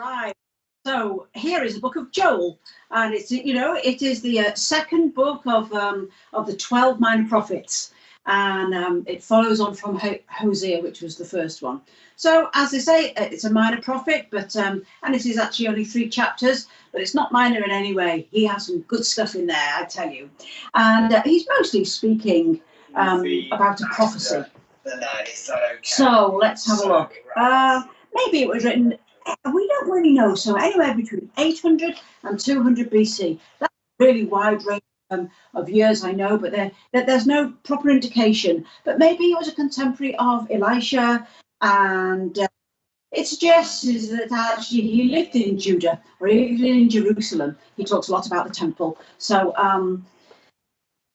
Right. So here is the book of Joel, and it is the second book of the 12 minor prophets, and it follows on from Hosea, which was the first one. So as they say, it's a minor prophet, but and it is actually only 3 chapters, but it's not minor in any way. He has some good stuff in there, I tell you, and he's mostly speaking about a prophecy. So let's have a look. Maybe it was written, we don't really know, so anywhere between 800 and 200 BC. That's a really wide range of years, I know, but there's no proper indication. But maybe he was a contemporary of Elisha, and it suggests that actually he lived in Judah, or he lived in Jerusalem. He talks a lot about the temple. So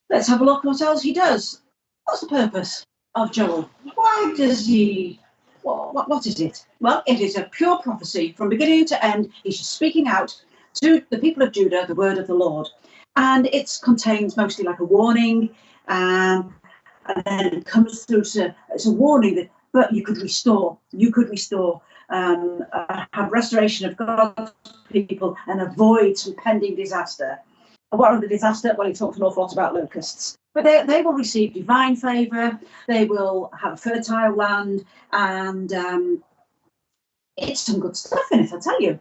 let's have a look what else he does. What's the purpose of Joel? Why does he... What is it? Well, it is a pure prophecy from beginning to end. He's just speaking out to the people of Judah the word of the Lord, and it contains mostly like a warning, and then it comes through to it's a warning that, but you could restore, have restoration of God's people and avoid some pending disaster. What are the disaster? Well, he talks an awful lot about locusts. But they will receive divine favour, they will have a fertile land, and it's some good stuff in it, I tell you.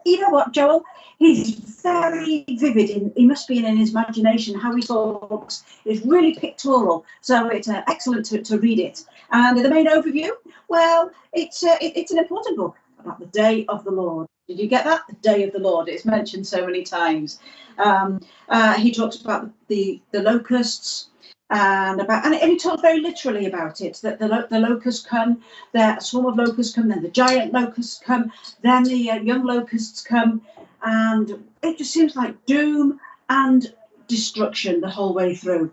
You know what, Joel? He's very vivid. He must be in his imagination. How he talks is really pictorial, so it's excellent to read it. And the main overview, well, it's an important book about the day of the Lord. Did you get that? The day of the Lord. It's mentioned so many times. He talks about the locusts, and he talks very literally about it. That the locusts come, a swarm of locusts come, then the giant locusts come, then the young locusts come, and it just seems like doom and destruction the whole way through.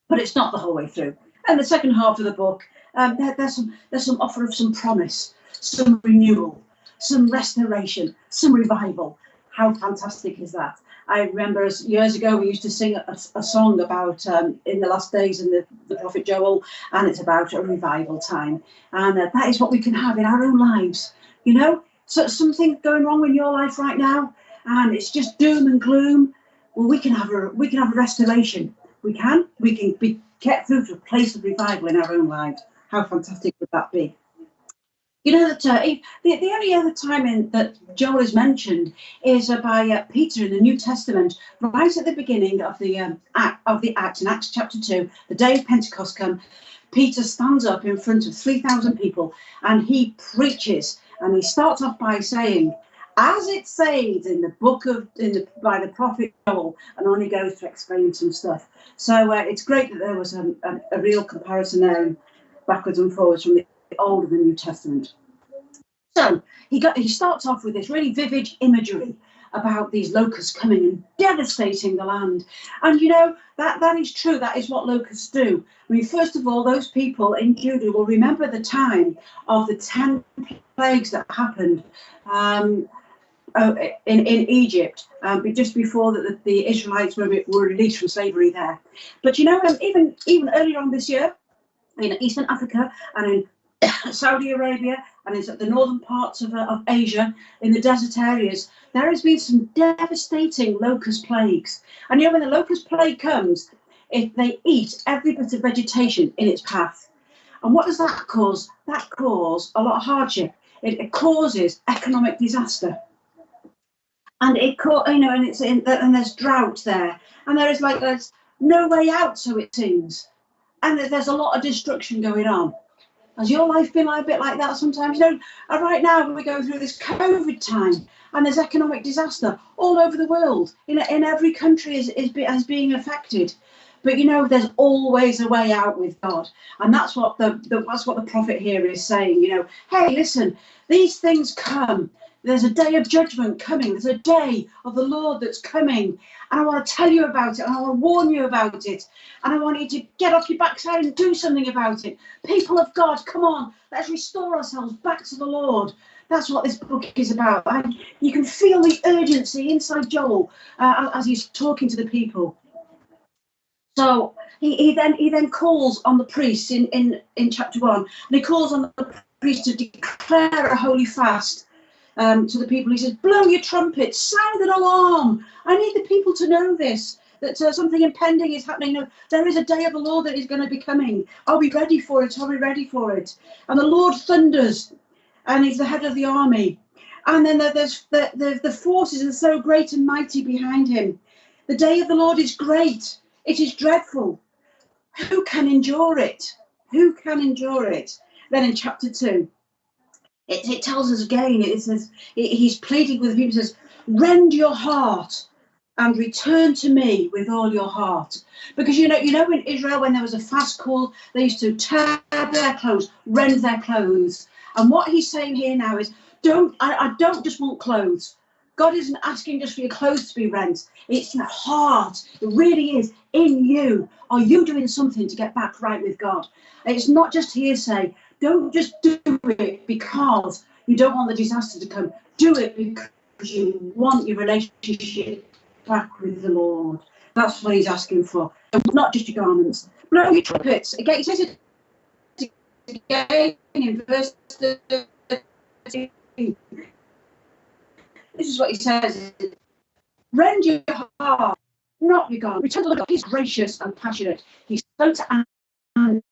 But it's not the whole way through. And the second half of the book, there's some offer of some promise, some renewal, some restoration, some revival. How fantastic is that? I remember years ago we used to sing a song about in the last days in the prophet Joel, and it's about a revival time, and that is what we can have in our own lives. You know, so something going wrong in your life right now, and it's just doom and gloom. Well, we can have a restoration. We can be kept through to a place of revival in our own lives. How fantastic would that be? You know that the only other time that Joel is mentioned is by Peter in the New Testament, right at the beginning of the Acts, in Acts chapter 2, the day of Pentecost come. Peter stands up in front of 3,000 people and he preaches, and he starts off by saying, as it says in the book by the prophet Joel, and on he goes to explain some stuff. So it's great that there was a real comparison there, backwards and forwards from the Old and the New Testament. So he starts off with this really vivid imagery about these locusts coming and devastating the land. And you know, that is true. That is what locusts do. I mean, first of all, those people in Judah will remember the time of the 10 plagues that happened in Egypt, just before the Israelites were released from slavery there. But you know, even earlier on this year, in Eastern Africa and in Saudi Arabia and in the northern parts of Asia, in the desert areas, there has been some devastating locust plagues. And you know, when the locust plague comes, they eat every bit of vegetation in its path. And what does that cause? That causes a lot of hardship. It causes economic disaster. And and there's drought there, and there's no way out, so it seems. And there's a lot of destruction going on. Has your life been a bit like that sometimes? You know, right now we go through this COVID time, and there's economic disaster all over the world. In every country is being affected. But you know, there's always a way out with God, and that's what the prophet here is saying. You know, hey, listen, these things come. There's a day of judgment coming. There's a day of the Lord that's coming. And I want to tell you about it. And I want to warn you about it. And I want you to get off your backside and do something about it. People of God, come on. Let's restore ourselves back to the Lord. That's what this book is about. And you can feel the urgency inside Joel as he's talking to the people. So he then calls on the priests in chapter 1. And he calls on the priests to declare a holy fast. to the people. He says, blow your trumpets, sound an alarm. I need the people to know this, that something impending is happening. You know, there is a day of the Lord that is going to be coming. Are we ready for it? Are we ready for it? And the Lord thunders, and he's the head of the army. And then there's the forces are so great and mighty behind him. The day of the Lord is great. It is dreadful. Who can endure it? Who can endure it? Then in chapter 2, it tells us again, it says, he's pleading with the people, says, rend your heart and return to me with all your heart. Because you know in Israel, when there was a fast call, they used to tear their clothes, rend their clothes. And what he's saying here now is, I don't just want clothes. God isn't asking just for your clothes to be rent. It's your heart. It really is in you. Are you doing something to get back right with God? It's not just hearsay. Don't just do it because you don't want the disaster to come. Do it because you want your relationship back with the Lord. That's what he's asking for. Not just your garments. Blow your trumpets. Again, he says it again in verse 13. This is what he says. Rend your heart, not your garment. Return to the Lord. He's gracious and passionate. He's slow to anger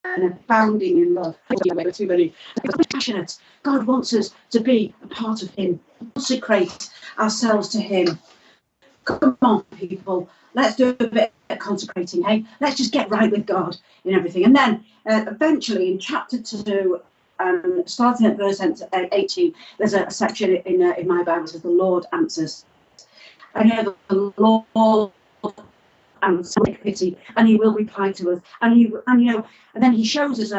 and abounding in love. Too many. He's passionate. God wants us to be a part of him. Consecrate ourselves to him. Come on, people. Let's do a bit of consecrating, hey? Let's just get right with God in everything. And then eventually in chapter 2, starting at verse 18, there's a section in my Bible that says, the Lord answers. I know the Lord answers with pity, and he will reply to us. And then he shows us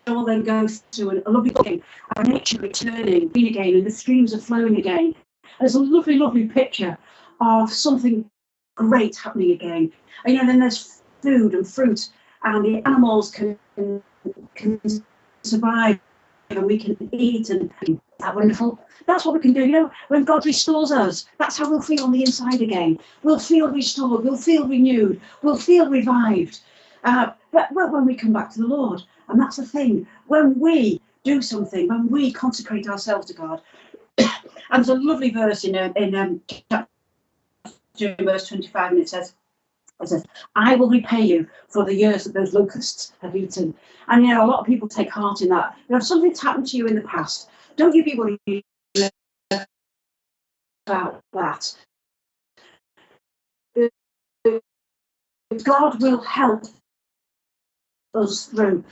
Joel then goes to a lovely thing, nature returning, being again, and the streams are flowing again. And there's a lovely, lovely picture of something great happening again. And then there's food and fruit, and the animals can survive, and we can eat, and is that wonderful? That's what we can do. When God restores us, that's how we'll feel on the inside again. We'll feel restored, we'll feel renewed, we'll feel revived. But when we come back to the Lord, and that's the thing, when we do something, when we consecrate ourselves to God, and there's a lovely verse in chapter 2, verse 25, and it says, I will repay you for the years that those locusts have eaten. And a lot of people take heart in that. If something's happened to you in the past, don't you be worried about that. God will help us through.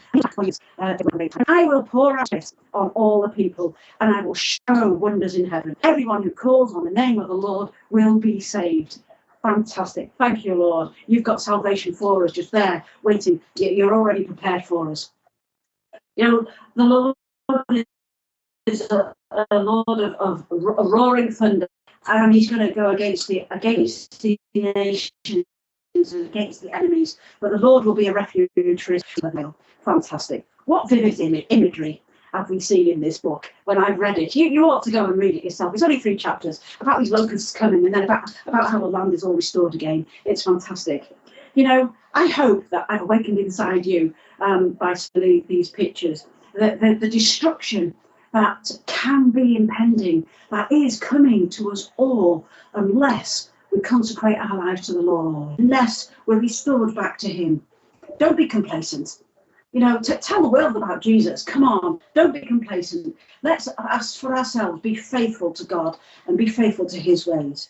I will pour out this on all the people, and I will show wonders in heaven. Everyone who calls on the name of the Lord will be saved. Fantastic. Thank you, Lord. You've got salvation for us just there, waiting. You're already prepared for us. The Lord is a Lord of roaring thunder, and he's going to go against the nations, against the enemies, but the Lord will be a refuge for his people. Fantastic. What vivid imagery have we seen in this book? When I've read it, you ought to go and read it yourself. It's only 3 chapters about these locusts coming, and then about how the land is all restored again. It's fantastic. I hope that I've awakened inside you by these pictures the destruction that can be impending, that is coming to us all, unless we consecrate our lives to the Lord, unless we're restored back to him. Don't be complacent. Tell the world about Jesus. Come on, don't be complacent. Let's ask for ourselves, be faithful to God and be faithful to his ways.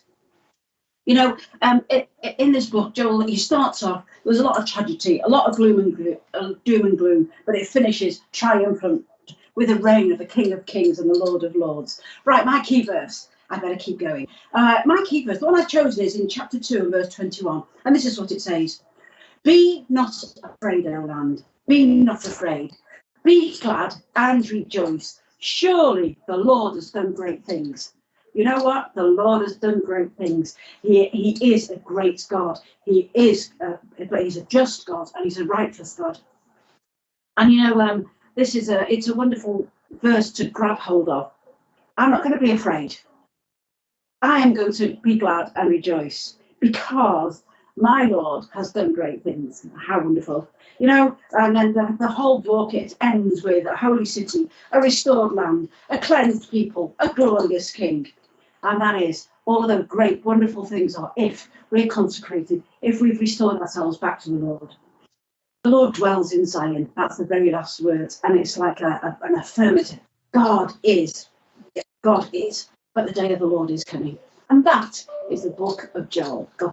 In this book, Joel, he starts off, there's a lot of tragedy, a lot of doom and gloom, but it finishes triumphant with a reign of the King of Kings and the Lord of Lords. Right, my key verse. I better keep going. My key verse, the one I've chosen, is in chapter 2 and verse 21. And this is what it says. Be not afraid, O land. Be not afraid. Be glad and rejoice. Surely the Lord has done great things. You know what? The Lord has done great things. He is a great God. He's a just God, and he's a righteous God. And it's a wonderful verse to grab hold of. I'm not going to be afraid. I am going to be glad and rejoice because My Lord has done great things. How wonderful. You know, and then the whole book, it ends with a holy city, a restored land, a cleansed people, a glorious king. And that is all of the great, wonderful things are if we're consecrated, if we've restored ourselves back to the Lord. The Lord dwells in Zion. That's the very last words. And it's like an affirmative. God is. God is. But the day of the Lord is coming. And that is the book of Joel. God